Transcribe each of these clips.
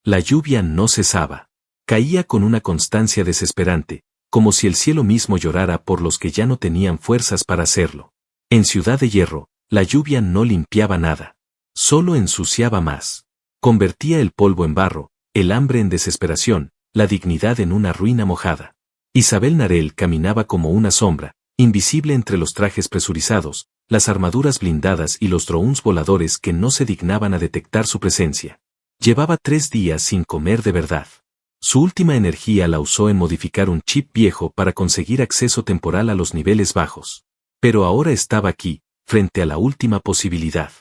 La lluvia no cesaba. Caía con una constancia desesperante, como si el cielo mismo llorara por los que ya no tenían fuerzas para hacerlo. En Ciudad de Hierro, la lluvia no limpiaba nada. Solo ensuciaba más. Convertía el polvo en barro, el hambre en desesperación, la dignidad en una ruina mojada. Isabel Narel caminaba como una sombra, invisible entre los trajes presurizados, las armaduras blindadas y los drones voladores que no se dignaban a detectar su presencia. Llevaba 3 días sin comer de verdad. Su última energía la usó en modificar un chip viejo para conseguir acceso temporal a los niveles bajos. Pero ahora estaba aquí, frente a la última posibilidad.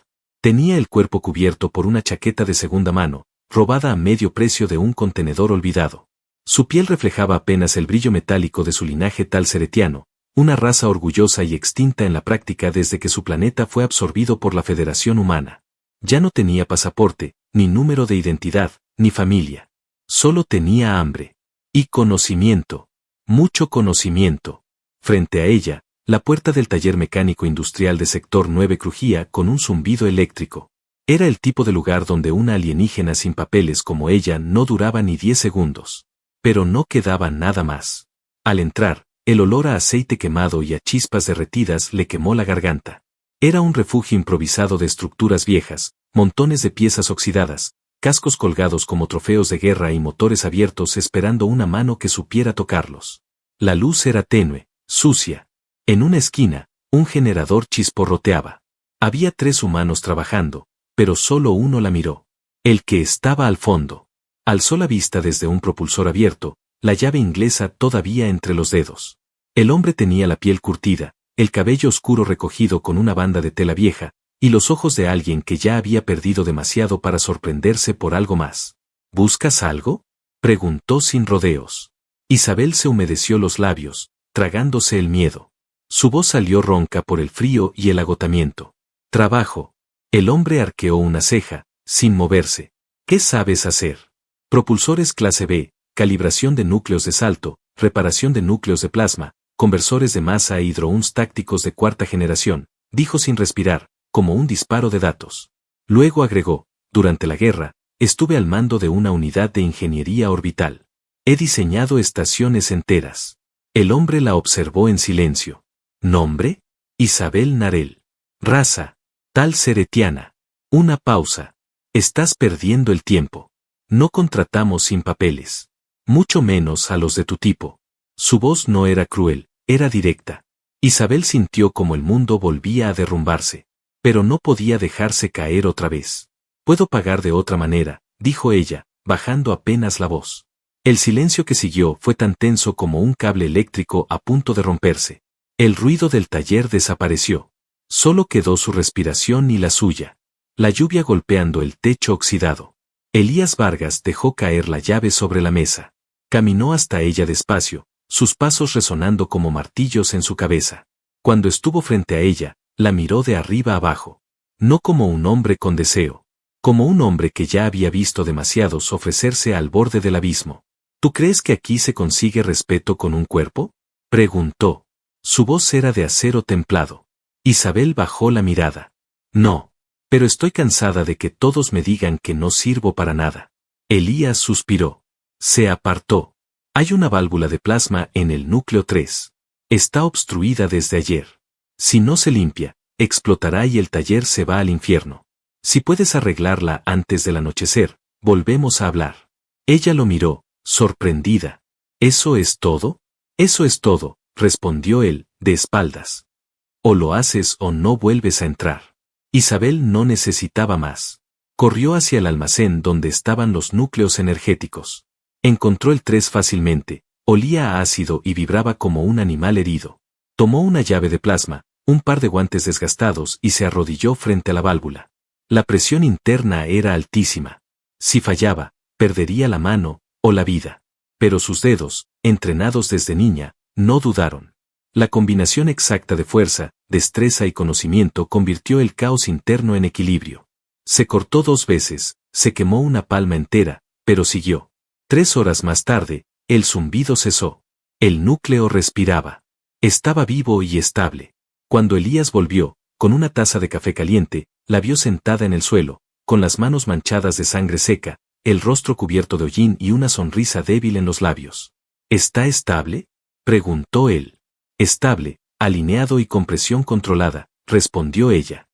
Tenía el cuerpo cubierto por una chaqueta de segunda mano, robada a medio precio de un contenedor olvidado. Su piel reflejaba apenas el brillo metálico de su linaje talceretiano, una raza orgullosa y extinta en la práctica desde que su planeta fue absorbido por la Federación Humana. Ya no tenía pasaporte, ni número de identidad, ni familia. Solo tenía hambre. Y conocimiento. Mucho conocimiento. Frente a ella, la puerta del taller mecánico industrial de Sector 9 crujía con un zumbido eléctrico. Era el tipo de lugar donde una alienígena sin papeles como ella no duraba ni 10 segundos. Pero no quedaba nada más. Al entrar, el olor a aceite quemado y a chispas derretidas le quemó la garganta. Era un refugio improvisado de estructuras viejas, montones de piezas oxidadas, cascos colgados como trofeos de guerra y motores abiertos esperando una mano que supiera tocarlos. La luz era tenue, sucia. En una esquina, un generador chisporroteaba. Había 3 humanos trabajando, pero solo uno la miró. El que estaba al fondo. Alzó la vista desde un propulsor abierto, la llave inglesa todavía entre los dedos. El hombre tenía la piel curtida, el cabello oscuro recogido con una banda de tela vieja, y los ojos de alguien que ya había perdido demasiado para sorprenderse por algo más. ¿Buscas algo?, preguntó sin rodeos. Isabel se humedeció los labios, tragándose el miedo. Su voz salió ronca por el frío y el agotamiento. Trabajo. El hombre arqueó una ceja, sin moverse. ¿Qué sabes hacer? Propulsores clase B, calibración de núcleos de salto, reparación de núcleos de plasma, conversores de masa e hidroons tácticos de 4ª generación, dijo sin respirar, como un disparo de datos. Luego agregó, durante la guerra, estuve al mando de una unidad de ingeniería orbital. He diseñado estaciones enteras. El hombre la observó en silencio. ¿Nombre? Isabel Narel. Raza. Talceretiana. Una pausa. Estás perdiendo el tiempo. No contratamos sin papeles. Mucho menos a los de tu tipo. Su voz no era cruel, era directa. Isabel sintió como el mundo volvía a derrumbarse. Pero no podía dejarse caer otra vez. Puedo pagar de otra manera, dijo ella, bajando apenas la voz. El silencio que siguió fue tan tenso como un cable eléctrico a punto de romperse. El ruido del taller desapareció. Solo quedó su respiración y la suya. La lluvia golpeando el techo oxidado. Elías Vargas dejó caer la llave sobre la mesa. Caminó hasta ella despacio, sus pasos resonando como martillos en su cabeza. Cuando estuvo frente a ella, la miró de arriba abajo. No como un hombre con deseo. Como un hombre que ya había visto demasiados ofrecerse al borde del abismo. ¿Tú crees que aquí se consigue respeto con un cuerpo?, preguntó. Su voz era de acero templado. Isabel bajó la mirada. No. Pero estoy cansada de que todos me digan que no sirvo para nada. Elías suspiró. Se apartó. Hay una válvula de plasma en el núcleo 3. Está obstruida desde ayer. Si no se limpia, explotará y el taller se va al infierno. Si puedes arreglarla antes del anochecer, volvemos a hablar. Ella lo miró, sorprendida. ¿Eso es todo? Eso es todo, respondió él, de espaldas. O lo haces o no vuelves a entrar. Isabel no necesitaba más. Corrió hacia el almacén donde estaban los núcleos energéticos. Encontró el 3 fácilmente, olía a ácido y vibraba como un animal herido. Tomó una llave de plasma, un par de guantes desgastados y se arrodilló frente a la válvula. La presión interna era altísima. Si fallaba, perdería la mano, o la vida. Pero sus dedos, entrenados desde niña, no dudaron. La combinación exacta de fuerza, destreza y conocimiento convirtió el caos interno en equilibrio. Se cortó 2 veces, se quemó una palma entera, pero siguió. 3 horas más tarde, el zumbido cesó. El núcleo respiraba. Estaba vivo y estable. Cuando Elías volvió, con una taza de café caliente, la vio sentada en el suelo, con las manos manchadas de sangre seca, el rostro cubierto de hollín y una sonrisa débil en los labios. ¿Está estable?, preguntó él. Estable, alineado y con presión controlada, respondió ella.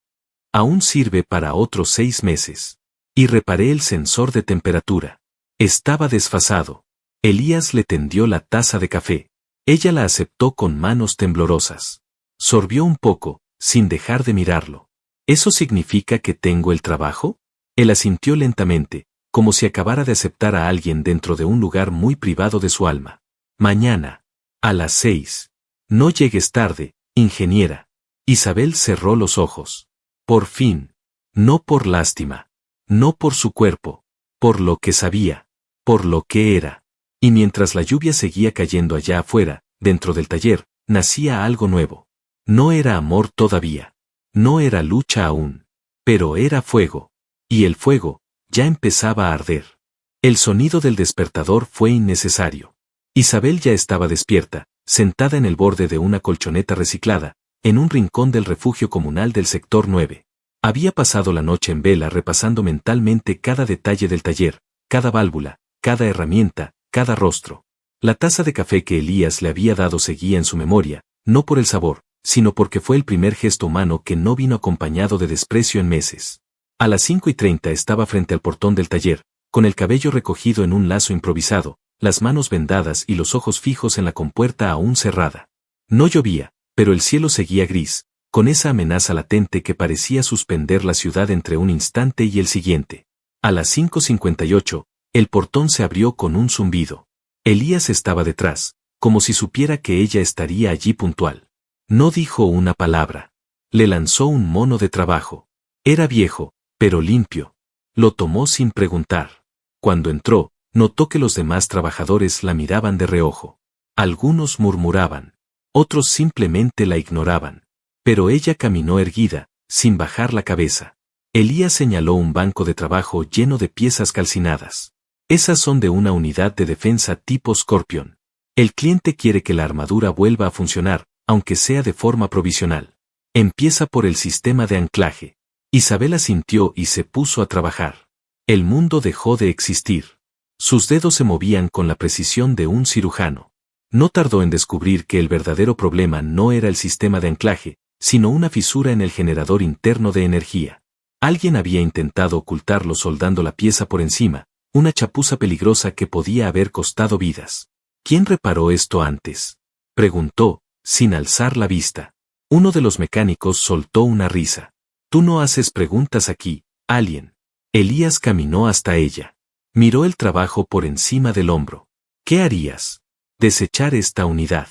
Aún sirve para otros 6 meses. Y reparé el sensor de temperatura. Estaba desfasado. Elías le tendió la taza de café. Ella la aceptó con manos temblorosas. Sorbió un poco, sin dejar de mirarlo. ¿Eso significa que tengo el trabajo? Él asintió lentamente, como si acabara de aceptar a alguien dentro de un lugar muy privado de su alma. Mañana. A las 6. No llegues tarde, ingeniera. Isabel cerró los ojos. Por fin. No por lástima. No por su cuerpo. Por lo que sabía. Por lo que era. Y mientras la lluvia seguía cayendo allá afuera, dentro del taller, nacía algo nuevo. No era amor todavía. No era lucha aún. Pero era fuego. Y el fuego, ya empezaba a arder. El sonido del despertador fue innecesario. Isabel ya estaba despierta, sentada en el borde de una colchoneta reciclada, en un rincón del refugio comunal del sector 9. Había pasado la noche en vela repasando mentalmente cada detalle del taller, cada válvula, cada herramienta, cada rostro. La taza de café que Elías le había dado seguía en su memoria, no por el sabor, sino porque fue el primer gesto humano que no vino acompañado de desprecio en meses. A las 5:30 estaba frente al portón del taller, con el cabello recogido en un lazo improvisado, las manos vendadas y los ojos fijos en la compuerta aún cerrada. No llovía, pero el cielo seguía gris, con esa amenaza latente que parecía suspender la ciudad entre un instante y el siguiente. A las 5:58, el portón se abrió con un zumbido. Elías estaba detrás, como si supiera que ella estaría allí puntual. No dijo una palabra. Le lanzó un mono de trabajo. Era viejo, pero limpio. Lo tomó sin preguntar. Cuando entró, notó que los demás trabajadores la miraban de reojo. Algunos murmuraban. Otros simplemente la ignoraban. Pero ella caminó erguida, sin bajar la cabeza. Elías señaló un banco de trabajo lleno de piezas calcinadas. Esas son de una unidad de defensa tipo Scorpion. El cliente quiere que la armadura vuelva a funcionar, aunque sea de forma provisional. Empieza por el sistema de anclaje. Isabel asintió y se puso a trabajar. El mundo dejó de existir. Sus dedos se movían con la precisión de un cirujano. No tardó en descubrir que el verdadero problema no era el sistema de anclaje, sino una fisura en el generador interno de energía. Alguien había intentado ocultarlo soldando la pieza por encima, una chapuza peligrosa que podía haber costado vidas. ¿Quién reparó esto antes?, preguntó, sin alzar la vista. Uno de los mecánicos soltó una risa. Tú no haces preguntas aquí, alien. Elías caminó hasta ella. Miró el trabajo por encima del hombro. ¿Qué harías? Desechar esta unidad.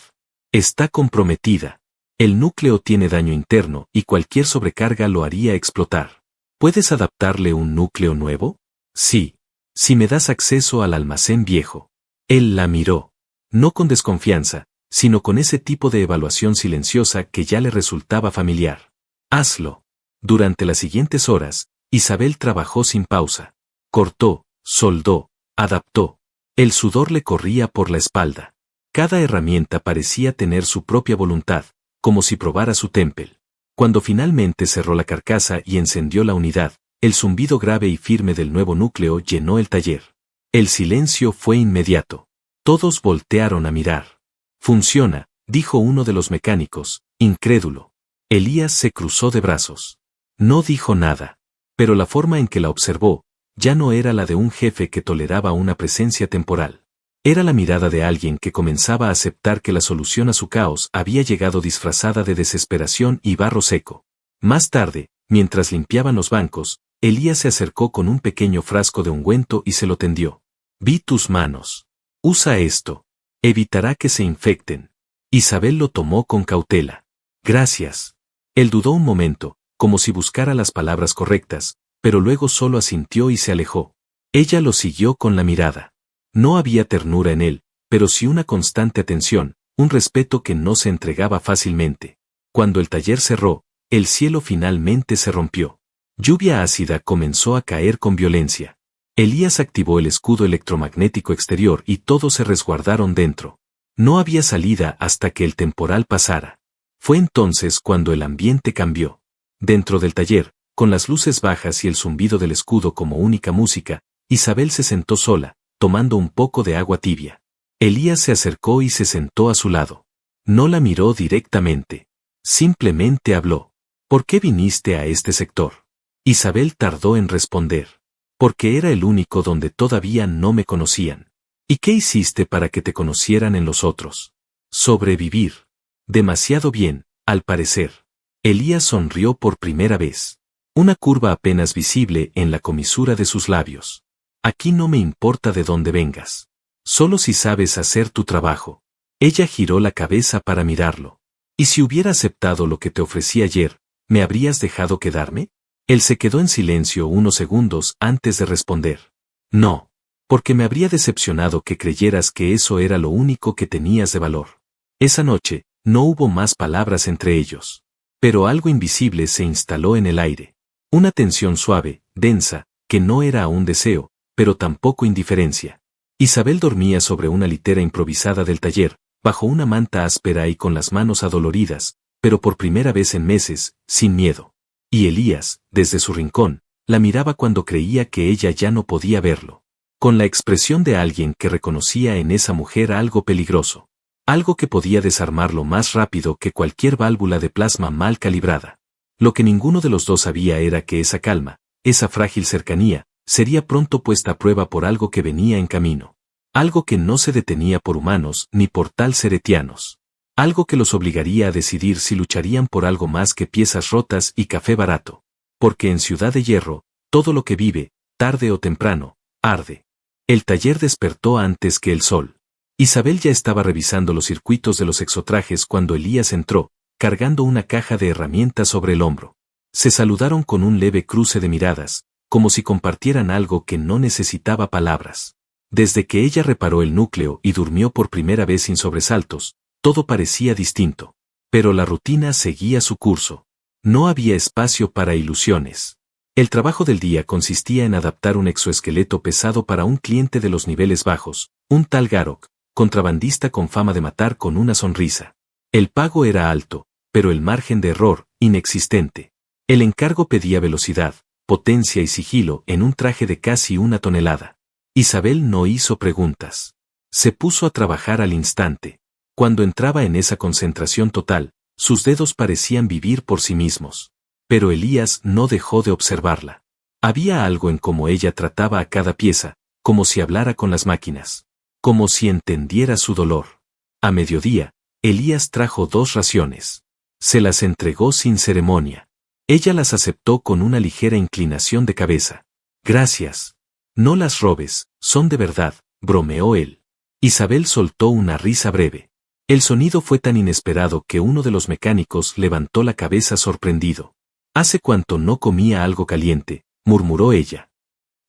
Está comprometida. El núcleo tiene daño interno y cualquier sobrecarga lo haría explotar. ¿Puedes adaptarle un núcleo nuevo? Sí. Si me das acceso al almacén viejo. Él la miró. No con desconfianza, sino con ese tipo de evaluación silenciosa que ya le resultaba familiar. Hazlo. Durante las siguientes horas, Isabel trabajó sin pausa. Cortó, soldó, adaptó. El sudor le corría por la espalda. Cada herramienta parecía tener su propia voluntad, como si probara su temple. Cuando finalmente cerró la carcasa y encendió la unidad, el zumbido grave y firme del nuevo núcleo llenó el taller. El silencio fue inmediato. Todos voltearon a mirar. Funciona, dijo uno de los mecánicos, incrédulo. Elías se cruzó de brazos. No dijo nada. Pero la forma en que la observó, ya no era la de un jefe que toleraba una presencia temporal. Era la mirada de alguien que comenzaba a aceptar que la solución a su caos había llegado disfrazada de desesperación y barro seco. Más tarde, mientras limpiaban los bancos, Elías se acercó con un pequeño frasco de ungüento y se lo tendió. Vi tus manos. Usa esto. Evitará que se infecten. Isabel lo tomó con cautela. Gracias. Él dudó un momento, como si buscara las palabras correctas, pero luego solo asintió y se alejó. Ella lo siguió con la mirada. No había ternura en él, pero sí una constante atención, un respeto que no se entregaba fácilmente. Cuando el taller cerró, el cielo finalmente se rompió. Lluvia ácida comenzó a caer con violencia. Elías activó el escudo electromagnético exterior y todos se resguardaron dentro. No había salida hasta que el temporal pasara. Fue entonces cuando el ambiente cambió. Dentro del taller, con las luces bajas y el zumbido del escudo como única música, Isabel se sentó sola, tomando un poco de agua tibia. Elías se acercó y se sentó a su lado. No la miró directamente. Simplemente habló. ¿Por qué viniste a este sector? Isabel tardó en responder. Porque era el único donde todavía no me conocían. ¿Y qué hiciste para que te conocieran en los otros? Sobrevivir. Demasiado bien, al parecer. Elías sonrió por primera vez. Una curva apenas visible en la comisura de sus labios. Aquí no me importa de dónde vengas. Solo si sabes hacer tu trabajo. Ella giró la cabeza para mirarlo. ¿Y si hubiera aceptado lo que te ofrecí ayer, me habrías dejado quedarme? Él se quedó en silencio unos segundos antes de responder. No. Porque me habría decepcionado que creyeras que eso era lo único que tenías de valor. Esa noche, no hubo más palabras entre ellos. Pero algo invisible se instaló en el aire. Una tensión suave, densa, que no era aún deseo, pero tampoco indiferencia. Isabel dormía sobre una litera improvisada del taller, bajo una manta áspera y con las manos adoloridas, pero por primera vez en meses, sin miedo. Y Elías, desde su rincón, la miraba cuando creía que ella ya no podía verlo. Con la expresión de alguien que reconocía en esa mujer algo peligroso. Algo que podía desarmarlo más rápido que cualquier válvula de plasma mal calibrada. Lo que ninguno de los dos sabía era que esa calma, esa frágil cercanía, sería pronto puesta a prueba por algo que venía en camino. Algo que no se detenía por humanos ni por tal seretianos. Algo que los obligaría a decidir si lucharían por algo más que piezas rotas y café barato. Porque en Ciudad de Hierro, todo lo que vive, tarde o temprano, arde. El taller despertó antes que el sol. Isabel ya estaba revisando los circuitos de los exotrajes cuando Elías entró, cargando una caja de herramientas sobre el hombro. Se saludaron con un leve cruce de miradas, como si compartieran algo que no necesitaba palabras. Desde que ella reparó el núcleo y durmió por primera vez sin sobresaltos, todo parecía distinto. Pero la rutina seguía su curso. No había espacio para ilusiones. El trabajo del día consistía en adaptar un exoesqueleto pesado para un cliente de los niveles bajos, un tal Garok, contrabandista con fama de matar con una sonrisa. El pago era alto, pero el margen de error, inexistente. El encargo pedía velocidad, potencia y sigilo en un traje de casi 1 tonelada. Isabel no hizo preguntas. Se puso a trabajar al instante. Cuando entraba en esa concentración total, sus dedos parecían vivir por sí mismos. Pero Elías no dejó de observarla. Había algo en cómo ella trataba a cada pieza, como si hablara con las máquinas. Como si entendiera su dolor. A mediodía, Elías trajo 2 raciones. Se las entregó sin ceremonia. Ella las aceptó con una ligera inclinación de cabeza. Gracias. No las robes, son de verdad, bromeó él. Isabel soltó una risa breve. El sonido fue tan inesperado que uno de los mecánicos levantó la cabeza sorprendido. «¿Hace cuánto no comía algo caliente?», murmuró ella.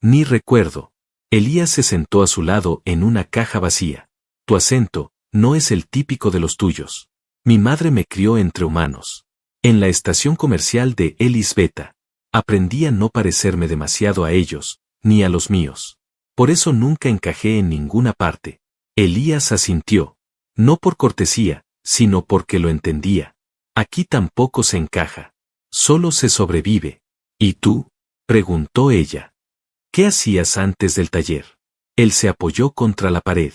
«Ni recuerdo». Elías se sentó a su lado en una caja vacía. «Tu acento no es el típico de los tuyos. Mi madre me crió entre humanos. En la estación comercial de Elisbeta. Aprendí a no parecerme demasiado a ellos, ni a los míos. Por eso nunca encajé en ninguna parte». Elías asintió. No por cortesía, sino porque lo entendía. Aquí tampoco se encaja. Solo se sobrevive. ¿Y tú?, preguntó ella. ¿Qué hacías antes del taller? Él se apoyó contra la pared.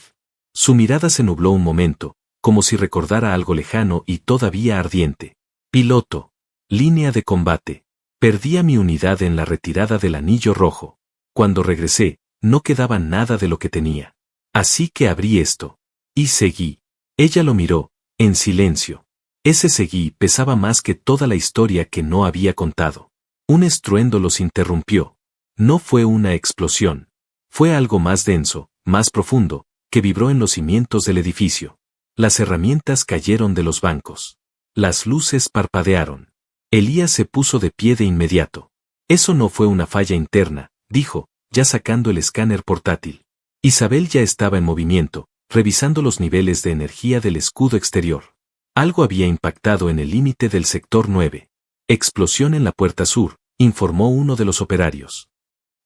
Su mirada se nubló un momento, como si recordara algo lejano y todavía ardiente. Piloto. Línea de combate. Perdí a mi unidad en la retirada del Anillo Rojo. Cuando regresé, no quedaba nada de lo que tenía. Así que abrí esto. Y seguí. Ella lo miró, en silencio. Ese seguí pesaba más que toda la historia que no había contado. Un estruendo los interrumpió. No fue una explosión. Fue algo más denso, más profundo, que vibró en los cimientos del edificio. Las herramientas cayeron de los bancos. Las luces parpadearon. Elías se puso de pie de inmediato. Eso no fue una falla interna, dijo, ya sacando el escáner portátil. Isabel ya estaba en movimiento, revisando los niveles de energía del escudo exterior. Algo había impactado en el límite del sector 9. Explosión en la puerta sur, informó uno de los operarios.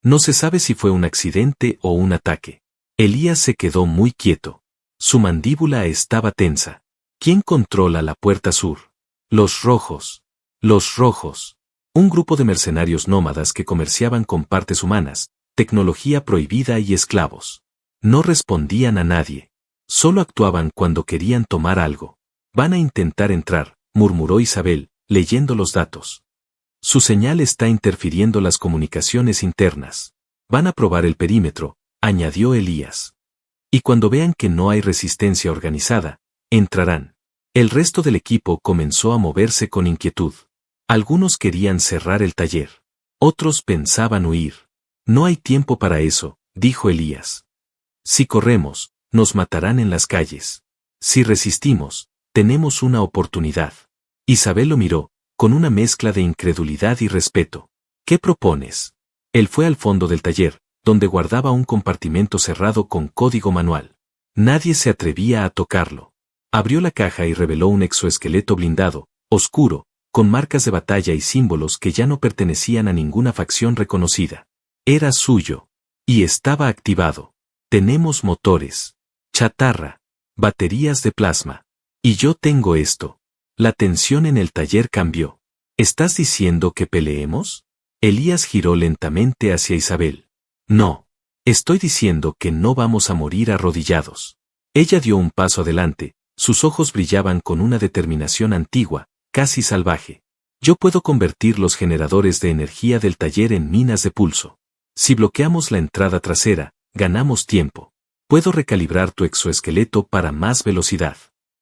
No se sabe si fue un accidente o un ataque. Elías se quedó muy quieto. Su mandíbula estaba tensa. ¿Quién controla la puerta sur? Los rojos. Los rojos. Un grupo de mercenarios nómadas que comerciaban con partes humanas, tecnología prohibida y esclavos. No respondían a nadie. Solo actuaban cuando querían tomar algo. Van a intentar entrar, murmuró Isabel, leyendo los datos. Su señal está interfiriendo las comunicaciones internas. Van a probar el perímetro, añadió Elías. Y cuando vean que no hay resistencia organizada, entrarán. El resto del equipo comenzó a moverse con inquietud. Algunos querían cerrar el taller. Otros pensaban huir. No hay tiempo para eso, dijo Elías. Si corremos, nos matarán en las calles. Si resistimos, tenemos una oportunidad. Isabel lo miró, con una mezcla de incredulidad y respeto. ¿Qué propones? Él fue al fondo del taller, donde guardaba un compartimento cerrado con código manual. Nadie se atrevía a tocarlo. Abrió la caja y reveló un exoesqueleto blindado, oscuro, con marcas de batalla y símbolos que ya no pertenecían a ninguna facción reconocida. Era suyo. Y estaba activado. Tenemos motores, chatarra, baterías de plasma. Y yo tengo esto. La tensión en el taller cambió. ¿Estás diciendo que peleemos? Elías giró lentamente hacia Isabel. No. Estoy diciendo que no vamos a morir arrodillados. Ella dio un paso adelante, sus ojos brillaban con una determinación antigua, casi salvaje. Yo puedo convertir los generadores de energía del taller en minas de pulso. Si bloqueamos la entrada trasera, ganamos tiempo. Puedo recalibrar tu exoesqueleto para más velocidad.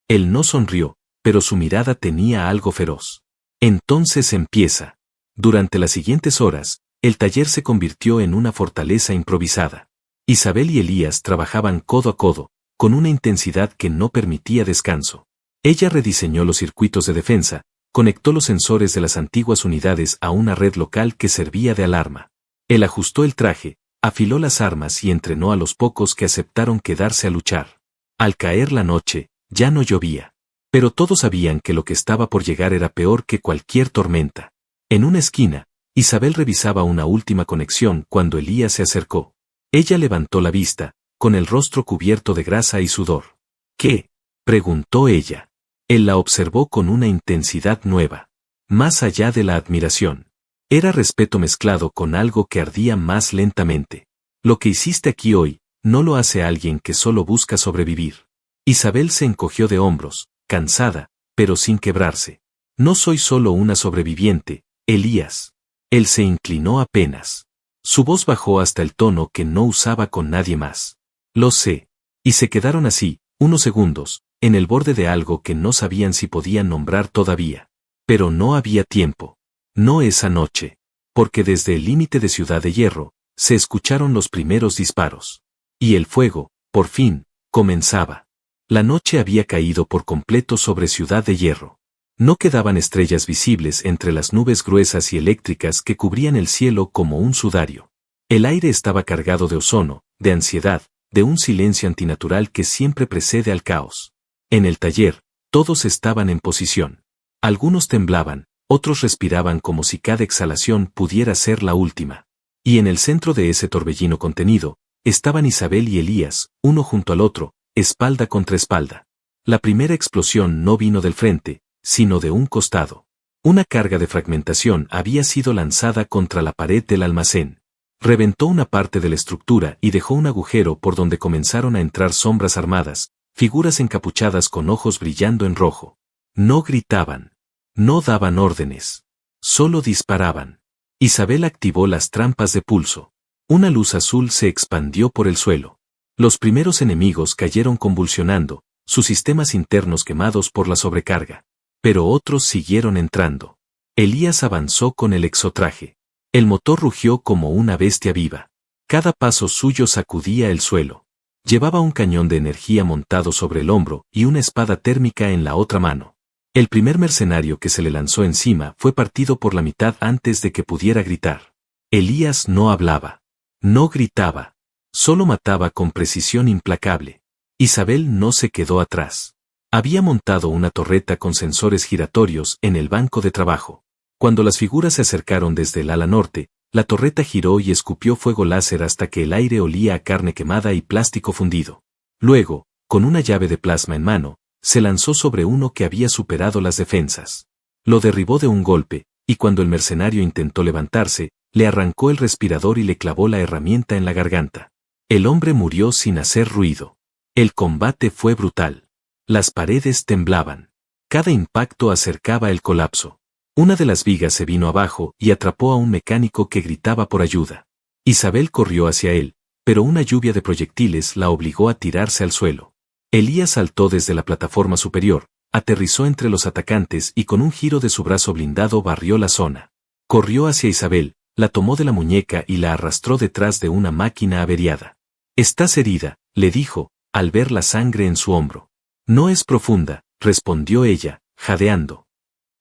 Él no sonrió, pero su mirada tenía algo feroz. Entonces empieza. Durante las siguientes horas, el taller se convirtió en una fortaleza improvisada. Isabel y Elías trabajaban codo a codo, con una intensidad que no permitía descanso. Ella rediseñó los circuitos de defensa, conectó los sensores de las antiguas unidades a una red local que servía de alarma. Él ajustó el traje, afiló las armas y entrenó a los pocos que aceptaron quedarse a luchar. Al caer la noche, ya no llovía. Pero todos sabían que lo que estaba por llegar era peor que cualquier tormenta. En una esquina, Isabel revisaba una última conexión cuando Elías se acercó. Ella levantó la vista, con el rostro cubierto de grasa y sudor. ¿Qué? Preguntó ella. Él la observó con una intensidad nueva. Más allá de la admiración. Era respeto mezclado con algo que ardía más lentamente. Lo que hiciste aquí hoy, no lo hace alguien que solo busca sobrevivir. Isabel se encogió de hombros, cansada, pero sin quebrarse. No soy solo una sobreviviente, Elías. Él se inclinó apenas. Su voz bajó hasta el tono que no usaba con nadie más. Lo sé. Y se quedaron así, unos segundos, en el borde de algo que no sabían si podían nombrar todavía. Pero no había tiempo. No esa noche. Porque desde el límite de Ciudad de Hierro, se escucharon los primeros disparos. Y el fuego, por fin, comenzaba. La noche había caído por completo sobre Ciudad de Hierro. No quedaban estrellas visibles entre las nubes gruesas y eléctricas que cubrían el cielo como un sudario. El aire estaba cargado de ozono, de ansiedad, de un silencio antinatural que siempre precede al caos. En el taller, todos estaban en posición. Algunos temblaban, otros respiraban como si cada exhalación pudiera ser la última. Y en el centro de ese torbellino contenido, estaban Isabel y Elías, uno junto al otro, espalda contra espalda. La primera explosión no vino del frente, sino de un costado. Una carga de fragmentación había sido lanzada contra la pared del almacén. Reventó una parte de la estructura y dejó un agujero por donde comenzaron a entrar sombras armadas, figuras encapuchadas con ojos brillando en rojo. No gritaban. No daban órdenes. Solo disparaban. Isabel activó las trampas de pulso. Una luz azul se expandió por el suelo. Los primeros enemigos cayeron convulsionando, sus sistemas internos quemados por la sobrecarga. Pero otros siguieron entrando. Elías avanzó con el exotraje. El motor rugió como una bestia viva. Cada paso suyo sacudía el suelo. Llevaba un cañón de energía montado sobre el hombro y una espada térmica en la otra mano. El primer mercenario que se le lanzó encima fue partido por la mitad antes de que pudiera gritar. Elías no hablaba. No gritaba. Solo mataba con precisión implacable. Isabel no se quedó atrás. Había montado una torreta con sensores giratorios en el banco de trabajo. Cuando las figuras se acercaron desde el ala norte, la torreta giró y escupió fuego láser hasta que el aire olía a carne quemada y plástico fundido. Luego, con una llave de plasma en mano, se lanzó sobre uno que había superado las defensas. Lo derribó de un golpe, y cuando el mercenario intentó levantarse, le arrancó el respirador y le clavó la herramienta en la garganta. El hombre murió sin hacer ruido. El combate fue brutal. Las paredes temblaban. Cada impacto acercaba el colapso. Una de las vigas se vino abajo y atrapó a un mecánico que gritaba por ayuda. Isabel corrió hacia él, pero una lluvia de proyectiles la obligó a tirarse al suelo. Elías saltó desde la plataforma superior, aterrizó entre los atacantes y con un giro de su brazo blindado barrió la zona. Corrió hacia Isabel, la tomó de la muñeca y la arrastró detrás de una máquina averiada. «Estás herida», le dijo, al ver la sangre en su hombro. «No es profunda», respondió ella, jadeando.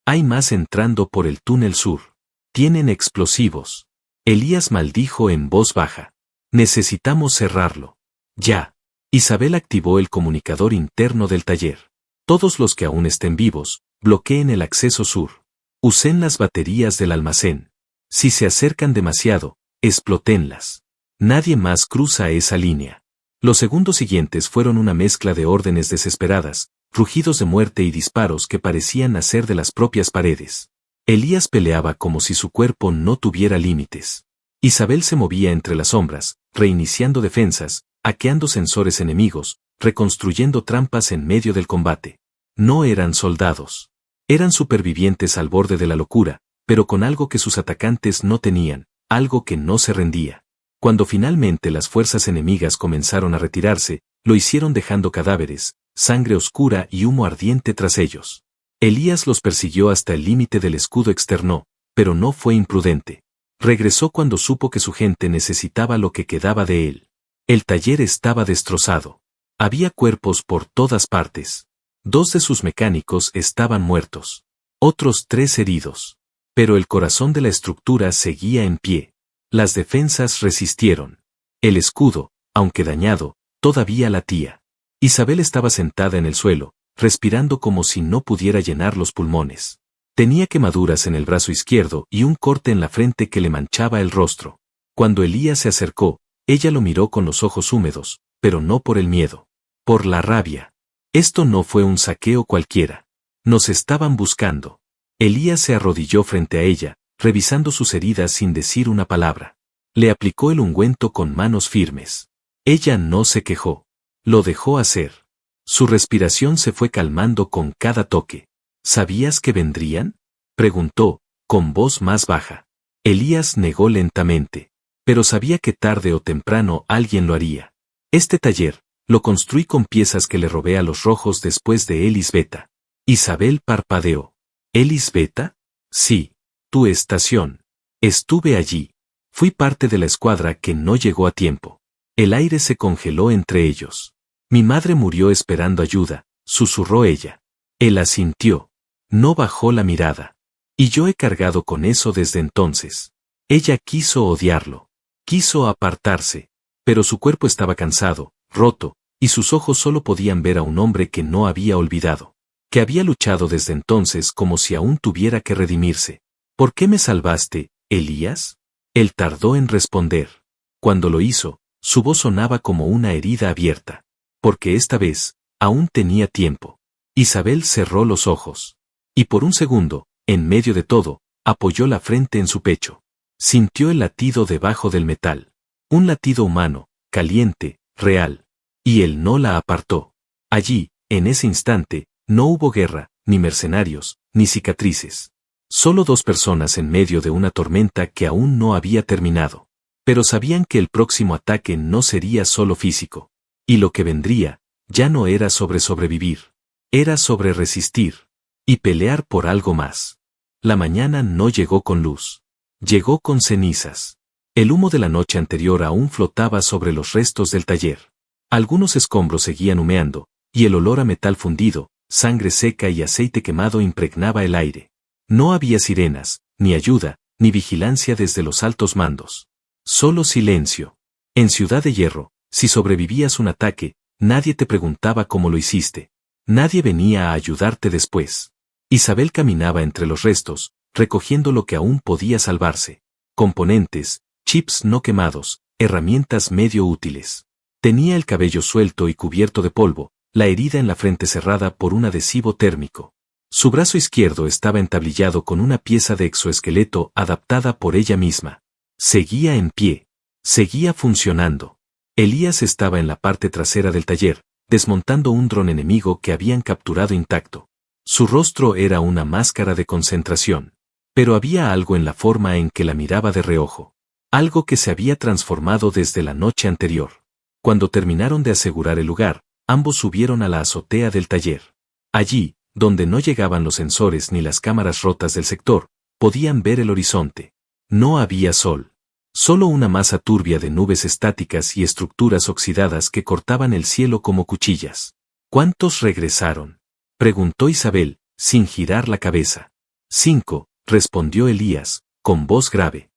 «Hay más entrando por el túnel sur. Tienen explosivos». Elías maldijo en voz baja. «Necesitamos cerrarlo. Ya». Isabel activó el comunicador interno del taller. «Todos los que aún estén vivos, bloqueen el acceso sur. Usen las baterías del almacén. Si se acercan demasiado, explótenlas. Nadie más cruza esa línea». Los segundos siguientes fueron una mezcla de órdenes desesperadas, rugidos de muerte y disparos que parecían nacer de las propias paredes. Elías peleaba como si su cuerpo no tuviera límites. Isabel se movía entre las sombras, reiniciando defensas, hackeando sensores enemigos, reconstruyendo trampas en medio del combate. No eran soldados. Eran supervivientes al borde de la locura, pero con algo que sus atacantes no tenían, algo que no se rendía. Cuando finalmente las fuerzas enemigas comenzaron a retirarse, lo hicieron dejando cadáveres, sangre oscura y humo ardiente tras ellos. Elías los persiguió hasta el límite del escudo externo, pero no fue imprudente. Regresó cuando supo que su gente necesitaba lo que quedaba de él. El taller estaba destrozado. Había cuerpos por todas partes. 2 de sus mecánicos estaban muertos. Otros 3 heridos. Pero el corazón de la estructura seguía en pie. Las defensas resistieron. El escudo, aunque dañado, todavía latía. Isabel estaba sentada en el suelo, respirando como si no pudiera llenar los pulmones. Tenía quemaduras en el brazo izquierdo y un corte en la frente que le manchaba el rostro. Cuando Elías se acercó, ella lo miró con los ojos húmedos, pero no por el miedo. Por la rabia. Esto no fue un saqueo cualquiera. Nos estaban buscando. Elías se arrodilló frente a ella, revisando sus heridas sin decir una palabra. Le aplicó el ungüento con manos firmes. Ella no se quejó. Lo dejó hacer. Su respiración se fue calmando con cada toque. ¿Sabías que vendrían?, preguntó, con voz más baja. Elías negó lentamente. Pero sabía que tarde o temprano alguien lo haría. Este taller, lo construí con piezas que le robé a los rojos después de Elisbeta. Isabel parpadeó. ¿Elisbeta? Sí. Tu estación. Estuve allí. Fui parte de la escuadra que no llegó a tiempo. El aire se congeló entre ellos. Mi madre murió esperando ayuda, susurró ella. Él asintió. No bajó la mirada. Y yo he cargado con eso desde entonces. Ella quiso odiarlo. Quiso apartarse. Pero su cuerpo estaba cansado, roto, y sus ojos solo podían ver a un hombre que no había olvidado. Que había luchado desde entonces como si aún tuviera que redimirse. ¿Por qué me salvaste, Elías? Él tardó en responder. Cuando lo hizo, su voz sonaba como una herida abierta. Porque esta vez, aún tenía tiempo. Isabel cerró los ojos. Y por un segundo, en medio de todo, apoyó la frente en su pecho. Sintió el latido debajo del metal. Un latido humano, caliente, real. Y él no la apartó. Allí, en ese instante, no hubo guerra, ni mercenarios, ni cicatrices. Solo 2 personas en medio de una tormenta que aún no había terminado. Pero sabían que el próximo ataque no sería solo físico. Y lo que vendría, ya no era sobre sobrevivir. Era sobre resistir. Y pelear por algo más. La mañana no llegó con luz. Llegó con cenizas. El humo de la noche anterior aún flotaba sobre los restos del taller. Algunos escombros seguían humeando, y el olor a metal fundido, sangre seca y aceite quemado impregnaba el aire. No había sirenas, ni ayuda, ni vigilancia desde los altos mandos. Solo silencio. En Ciudad de Hierro, si sobrevivías un ataque, nadie te preguntaba cómo lo hiciste. Nadie venía a ayudarte después. Isabel caminaba entre los restos, recogiendo lo que aún podía salvarse. Componentes, chips no quemados, herramientas medio útiles. Tenía el cabello suelto y cubierto de polvo, la herida en la frente cerrada por un adhesivo térmico. Su brazo izquierdo estaba entablillado con una pieza de exoesqueleto adaptada por ella misma. Seguía en pie. Seguía funcionando. Elías estaba en la parte trasera del taller, desmontando un dron enemigo que habían capturado intacto. Su rostro era una máscara de concentración. Pero había algo en la forma en que la miraba de reojo. Algo que se había transformado desde la noche anterior. Cuando terminaron de asegurar el lugar, ambos subieron a la azotea del taller. Allí, donde no llegaban los sensores ni las cámaras rotas del sector, podían ver el horizonte. No había sol. Solo una masa turbia de nubes estáticas y estructuras oxidadas que cortaban el cielo como cuchillas. ¿Cuántos regresaron?, preguntó Isabel, sin girar la cabeza. 5, respondió Elías, con voz grave.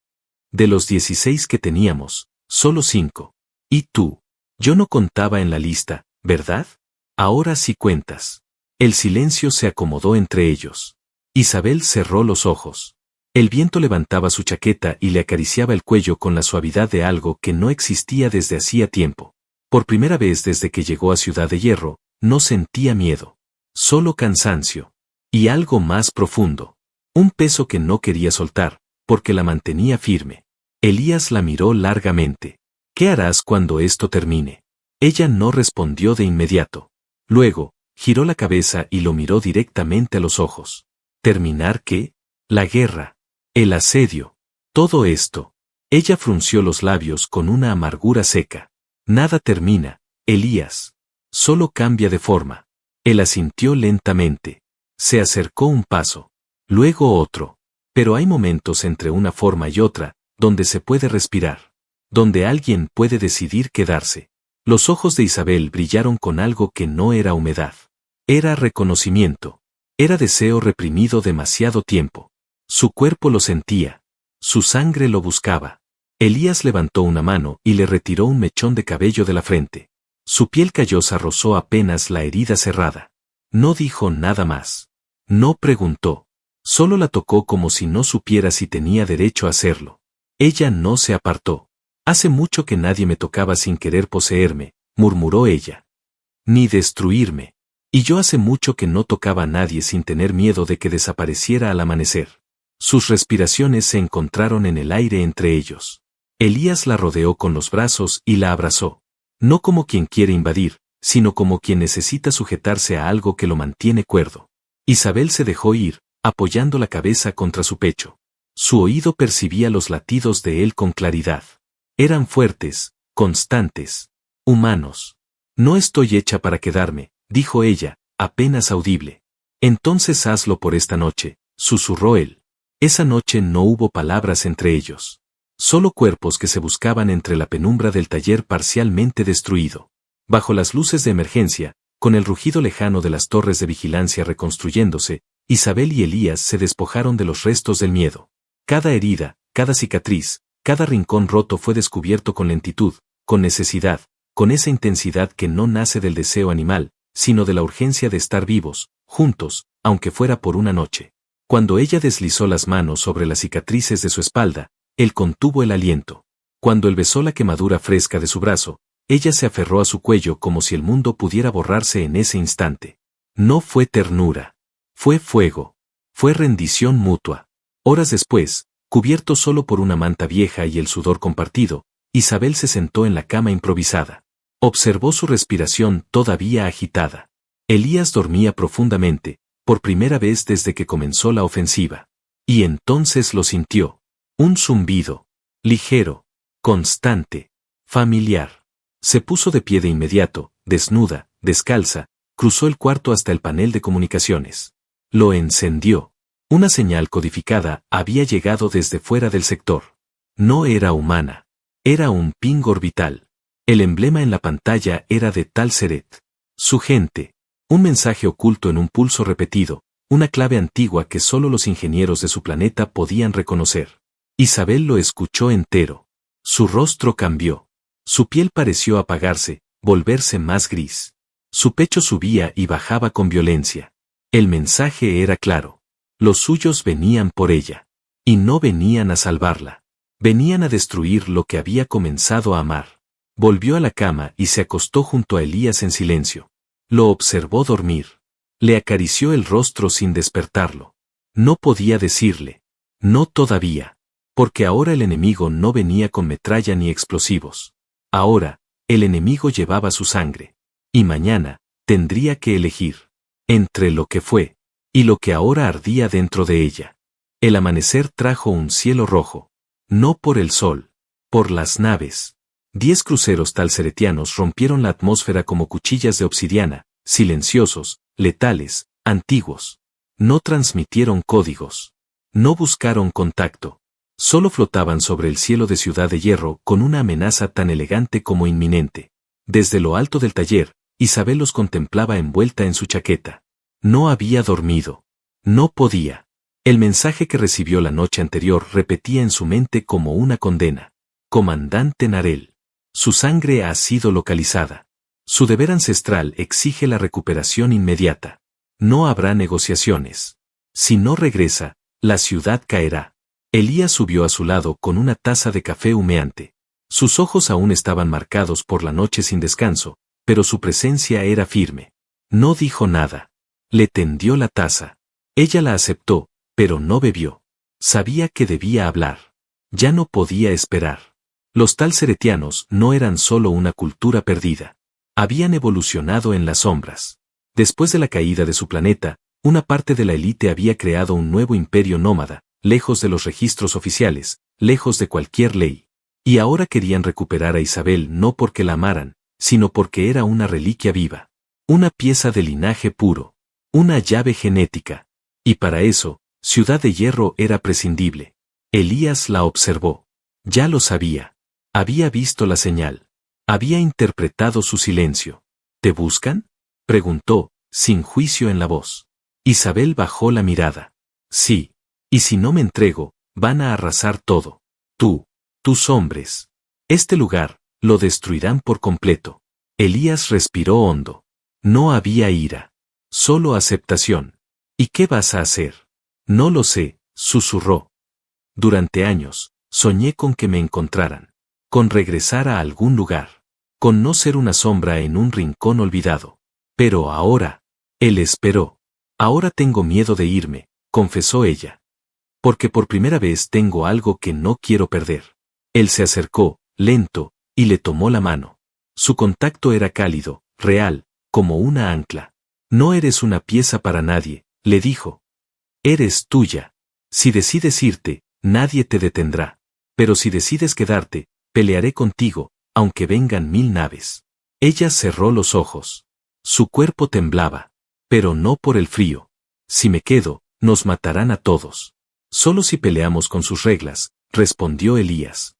De los 16 que teníamos, solo 5. ¿Y tú? Yo no contaba en la lista, ¿verdad? Ahora sí cuentas. El silencio se acomodó entre ellos. Isabel cerró los ojos. El viento levantaba su chaqueta y le acariciaba el cuello con la suavidad de algo que no existía desde hacía tiempo. Por primera vez desde que llegó a Ciudad de Hierro, no sentía miedo. Solo cansancio. Y algo más profundo. Un peso que no quería soltar, porque la mantenía firme. Elías la miró largamente. ¿Qué harás cuando esto termine? Ella no respondió de inmediato. Luego, giró la cabeza y lo miró directamente a los ojos. ¿Terminar qué? La guerra. El asedio. Todo esto. Ella frunció los labios con una amargura seca. Nada termina, Elías. Solo cambia de forma. Él asintió lentamente. Se acercó un paso. Luego otro. Pero hay momentos entre una forma y otra, donde se puede respirar. Donde alguien puede decidir quedarse. Los ojos de Isabel brillaron con algo que no era humedad. Era reconocimiento. Era deseo reprimido demasiado tiempo. Su cuerpo lo sentía. Su sangre lo buscaba. Elías levantó una mano y le retiró un mechón de cabello de la frente. Su piel callosa rozó apenas la herida cerrada. No dijo nada más. No preguntó. Solo la tocó como si no supiera si tenía derecho a hacerlo. Ella no se apartó. Hace mucho que nadie me tocaba sin querer poseerme, murmuró ella. Ni destruirme. Y yo hace mucho que no tocaba a nadie sin tener miedo de que desapareciera al amanecer. Sus respiraciones se encontraron en el aire entre ellos. Elías la rodeó con los brazos y la abrazó. No como quien quiere invadir, sino como quien necesita sujetarse a algo que lo mantiene cuerdo. Isabel se dejó ir, apoyando la cabeza contra su pecho. Su oído percibía los latidos de él con claridad. Eran fuertes, constantes, humanos. No estoy hecha para quedarme, dijo ella, apenas audible. Entonces hazlo por esta noche, susurró él. Esa noche no hubo palabras entre ellos. Solo cuerpos que se buscaban entre la penumbra del taller parcialmente destruido. Bajo las luces de emergencia, con el rugido lejano de las torres de vigilancia reconstruyéndose, Isabel y Elías se despojaron de los restos del miedo. Cada herida, cada cicatriz, cada rincón roto fue descubierto con lentitud, con necesidad, con esa intensidad que no nace del deseo animal, sino de la urgencia de estar vivos, juntos, aunque fuera por una noche. Cuando ella deslizó las manos sobre las cicatrices de su espalda, él contuvo el aliento. Cuando él besó la quemadura fresca de su brazo, ella se aferró a su cuello como si el mundo pudiera borrarse en ese instante. No fue ternura. Fue fuego. Fue rendición mutua. Horas después, cubierto solo por una manta vieja y el sudor compartido, Isabel se sentó en la cama improvisada. Observó su respiración todavía agitada. Elías dormía profundamente, por primera vez desde que comenzó la ofensiva. Y entonces lo sintió. Un zumbido. Ligero. Constante. Familiar. Se puso de pie de inmediato, desnuda, descalza, cruzó el cuarto hasta el panel de comunicaciones. Lo encendió. Una señal codificada había llegado desde fuera del sector. No era humana. Era un ping orbital. El emblema en la pantalla era de Tal Seret. Su gente. Un mensaje oculto en un pulso repetido, una clave antigua que solo los ingenieros de su planeta podían reconocer. Isabel lo escuchó entero. Su rostro cambió. Su piel pareció apagarse, volverse más gris. Su pecho subía y bajaba con violencia. El mensaje era claro. Los suyos venían por ella. Y no venían a salvarla. Venían a destruir lo que había comenzado a amar. Volvió a la cama y se acostó junto a Elías en silencio. Lo observó dormir. Le acarició el rostro sin despertarlo. No podía decirle. No todavía. Porque ahora el enemigo no venía con metralla ni explosivos. Ahora, el enemigo llevaba su sangre. Y mañana, tendría que elegir entre lo que fue y lo que ahora ardía dentro de ella. El amanecer trajo un cielo rojo. No por el sol, por las naves. 10 cruceros talceretianos rompieron la atmósfera como cuchillas de obsidiana, silenciosos, letales, antiguos. No transmitieron códigos. No buscaron contacto. Solo flotaban sobre el cielo de Ciudad de Hierro con una amenaza tan elegante como inminente. Desde lo alto del taller, Isabel los contemplaba envuelta en su chaqueta. No había dormido. No podía. El mensaje que recibió la noche anterior repetía en su mente como una condena. Comandante Narell. Su sangre ha sido localizada. Su deber ancestral exige la recuperación inmediata. No habrá negociaciones. Si no regresa, la ciudad caerá. Elías subió a su lado con una taza de café humeante. Sus ojos aún estaban marcados por la noche sin descanso, pero su presencia era firme. No dijo nada. Le tendió la taza. Ella la aceptó, pero no bebió. Sabía que debía hablar. Ya no podía esperar. Los talceretianos no eran solo una cultura perdida. Habían evolucionado en las sombras. Después de la caída de su planeta, una parte de la élite había creado un nuevo imperio nómada, lejos de los registros oficiales, lejos de cualquier ley. Y ahora querían recuperar a Isabel no porque la amaran, sino porque era una reliquia viva. Una pieza de linaje puro. Una llave genética. Y para eso, Ciudad de Hierro era prescindible. Elías la observó. Ya lo sabía. Había visto la señal. Había interpretado su silencio. ¿Te buscan?, preguntó, sin juicio en la voz. Isabel bajó la mirada. Sí. Y si no me entrego, van a arrasar todo. Tú, tus hombres. Este lugar, lo destruirán por completo. Elías respiró hondo. No había ira. Solo aceptación. ¿Y qué vas a hacer? No lo sé, susurró. Durante años, soñé con que me encontraran. Con regresar a algún lugar. Con no ser una sombra en un rincón olvidado. Pero ahora, él esperó. Ahora tengo miedo de irme, confesó ella. Porque por primera vez tengo algo que no quiero perder. Él se acercó, lento, y le tomó la mano. Su contacto era cálido, real, como una ancla. No eres una pieza para nadie, le dijo. Eres tuya. Si decides irte, nadie te detendrá. Pero si decides quedarte, pelearé contigo, aunque vengan 1000 naves. Ella cerró los ojos. Su cuerpo temblaba. Pero no por el frío. Si me quedo, nos matarán a todos. Solo si peleamos con sus reglas, respondió Elías.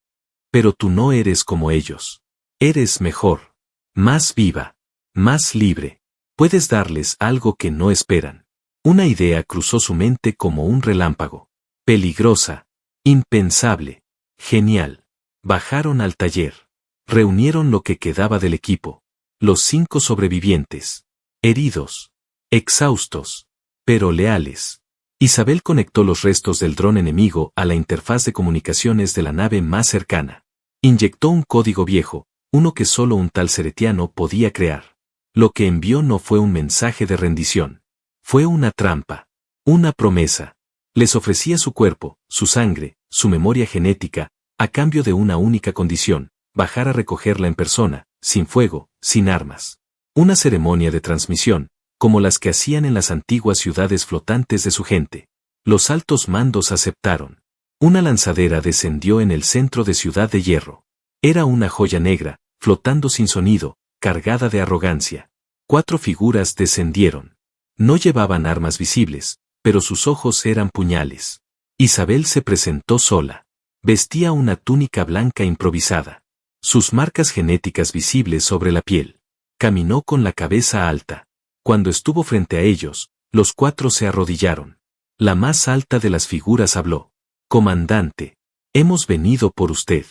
Pero tú no eres como ellos. Eres mejor. Más viva. Más libre. Puedes darles algo que no esperan. Una idea cruzó su mente como un relámpago. Peligrosa. Impensable. Genial. Bajaron al taller. Reunieron lo que quedaba del equipo. Los 5 sobrevivientes. Heridos. Exhaustos. Pero leales. Isabel conectó los restos del dron enemigo a la interfaz de comunicaciones de la nave más cercana. Inyectó un código viejo, uno que solo un talceretiano podía crear. Lo que envió no fue un mensaje de rendición. Fue una trampa. Una promesa. Les ofrecía su cuerpo, su sangre, su memoria genética, a cambio de una única condición: bajar a recogerla en persona, sin fuego, sin armas. Una ceremonia de transmisión, como las que hacían en las antiguas ciudades flotantes de su gente. Los altos mandos aceptaron. Una lanzadera descendió en el centro de Ciudad de Hierro. Era una joya negra, flotando sin sonido, cargada de arrogancia. 4 figuras descendieron. No llevaban armas visibles, pero sus ojos eran puñales. Isabel se presentó sola. Vestía una túnica blanca improvisada. Sus marcas genéticas visibles sobre la piel. Caminó con la cabeza alta. Cuando estuvo frente a ellos, los 4 se arrodillaron. La más alta de las figuras habló. Comandante, hemos venido por usted.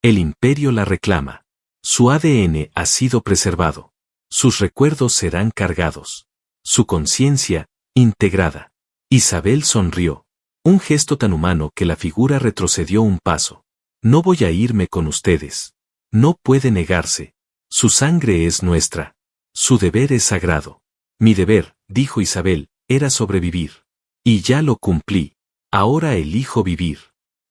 El imperio la reclama. Su ADN ha sido preservado. Sus recuerdos serán cargados. Su conciencia, integrada. Isabel sonrió. Un gesto tan humano que la figura retrocedió un paso. No voy a irme con ustedes. No puede negarse. Su sangre es nuestra. Su deber es sagrado. Mi deber, dijo Isabel, era sobrevivir. Y ya lo cumplí. Ahora elijo vivir.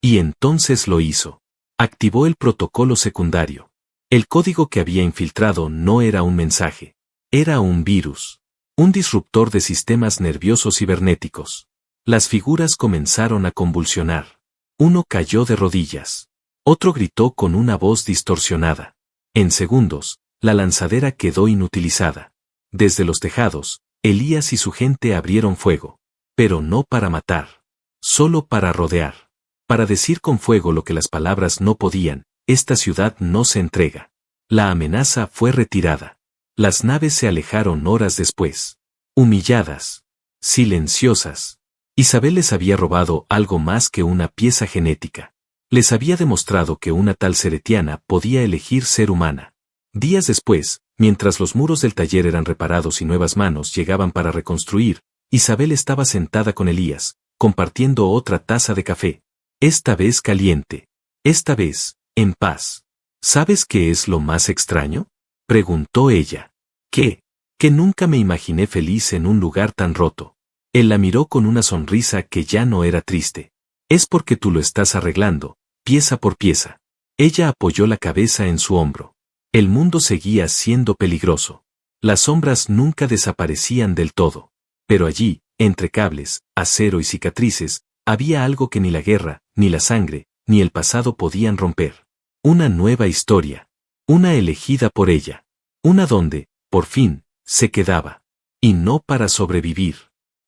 Y entonces lo hizo. Activó el protocolo secundario. El código que había infiltrado no era un mensaje. Era un virus. Un disruptor de sistemas nerviosos cibernéticos. Las figuras comenzaron a convulsionar. Uno cayó de rodillas. Otro gritó con una voz distorsionada. En segundos, la lanzadera quedó inutilizada. Desde los tejados, Elías y su gente abrieron fuego. Pero no para matar. Solo para rodear. Para decir con fuego lo que las palabras no podían: esta ciudad no se entrega. La amenaza fue retirada. Las naves se alejaron horas después. Humilladas. Silenciosas. Isabel les había robado algo más que una pieza genética. Les había demostrado que una tal Seretiana podía elegir ser humana. Días después, mientras los muros del taller eran reparados y nuevas manos llegaban para reconstruir, Isabel estaba sentada con Elías, compartiendo otra taza de café. Esta vez caliente. Esta vez, en paz. ¿Sabes qué es lo más extraño?, preguntó ella. ¿Qué? Que nunca me imaginé feliz en un lugar tan roto. Él la miró con una sonrisa que ya no era triste. Es porque tú lo estás arreglando, pieza por pieza. Ella apoyó la cabeza en su hombro. El mundo seguía siendo peligroso. Las sombras nunca desaparecían del todo. Pero allí, entre cables, acero y cicatrices, había algo que ni la guerra, ni la sangre, ni el pasado podían romper. Una nueva historia. Una elegida por ella. Una donde, por fin, se quedaba. Y no para sobrevivir,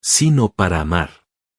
sino para amar.